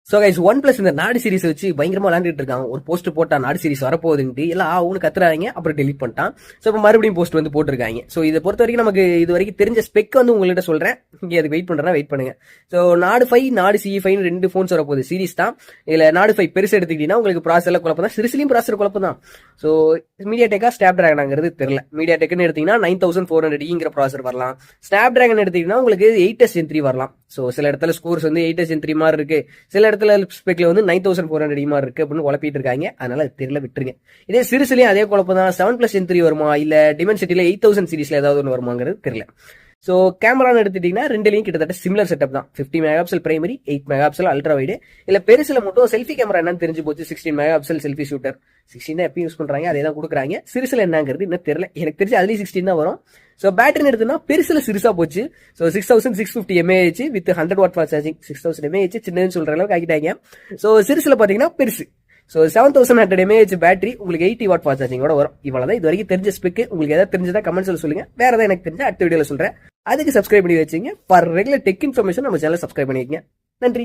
So guys one plus இந்த நாடு series வச்சு பயங்கரமா விளையாண்டுட்டு இருக்காங்க. ஒரு போஸ்ட் போட்டா நாடு சீரிஸ் வரப்போகுதுன்ட்டு எல்லாம் அவனு கத்துறாங்க, அப்புறம் டெலிட் பண்ணிட்டான். ஸோ இப்போ மறுபடியும் போஸ்ட் வந்து போட்டிருக்காங்க. ஸோ இதை பொறுத்த வரைக்கும் நமக்கு இது வரைக்கும் தெரிஞ்ச ஸ்பெக் வந்து உங்கள்கிட்ட சொல்றேன். இங்கே அதுக்கு வெயிட் பண்றேன்னா வெயிட் பண்ணுங்க. ஸோ நாடு 5 நாடு CE5 2 ஃபோன்ஸ் வரப்போகுது சீரிஸ் தான். இதுல நாடு 5 பெருசு எடுத்துக்கிட்டீங்கன்னா உங்களுக்கு ப்ராசர் குழப்பம் தான், சிறுசிலையும் ப்ராசர் குழப்பம் தான். ஸோ மீடியா டெக்கா ஸ்னாப் டிராகனாங்கிறது தெரியல. மீடியா டெக்னு எடுத்தீங்கன்னா 9400E ப்ராசர் வரலாம். ஸ்னாப் டிராகன் எடுத்தீங்கன்னா உங்களுக்கு 8S Gen 3 வரலாம். ஸோ சில இடத்துல ஸ்கோர்ஸ் வந்து 8S Gen 3 மாதிரி இருக்கு, சில இடத்துல ஸ்பெக்ல வந்து 9400 மாதிரி இருக்கு அப்படின்னு குழப்பிட்டு இருக்காங்க. அதனால அது தெரியல, விட்டுருங்க. இதே சிறுசுலயும் அதே குழப்பம் தான். 7+ Gen 3 வருமா இல்ல டிமென்சிட்டியில 8000 சீரிஸ்ல ஏதாவது ஒன்று வருமாங்கிறது தெரியல. ஸோ கேமரான்னு எடுத்துட்டீங்கன்னா ரெண்டுலையும் கிட்டத்தட்ட சிமிலர் செட்டப் தான். 50 mega pixel primary, 8 mega pixel ultra wide. இல்ல பெருசுல மட்டும் செல்ஃபி கேமரா என்னன்னு தெரிஞ்சு போச்சு. 16 மெகா பிக்சல் செல்ஃபி ஷூட்டர். 16 தான் எப்பயும் யூஸ் பண்றாங்க, அதே தான் கொடுக்குறாங்க. சிறுசுல என்னங்கிறது இன்னும் தெரியல. எனக்கு தெரிஞ்சு அதுலயும் 16 தான் வரும். ஸோ பேட்டரி எடுத்துனா பெருசுல சிறுசா போச்சு. So 6650 mAh with 100 watt fast charging. 6000 mAh சின்னதுன்னு சொல்ற அளவுக்கு ஆகிட்டாங்க. ஸோ சிறுசுல பாத்தீங்கன்னா பெருசு. ஸோ 7100 mAh பேட்டரி உங்களுக்கு 80 வாட் ஃபாஸ்ட் சார்ஜிங்கோட வரும். இவ்வளவுதான் இது வரைக்கும் தெரிஞ்ச ஸ்பெக். உங்களுக்கு ஏதாவது தெரிஞ்சதா கமெண்ட்ஸ்ல சொல்லுங்க. வேற ஏதாவது எனக்கு தெரிஞ்ச அடுத்த வீடியோல சொல்றேன். அதுக்கு சப்ஸ்கிரைப் பண்ணி வச்சுங்க. ஃபார் ரெகுலர் டெக் இன்ஃபர்மேஷன் நம்ம சேனல் சப்ஸ்கிரைப் பண்ணிக்கங்க. நன்றி.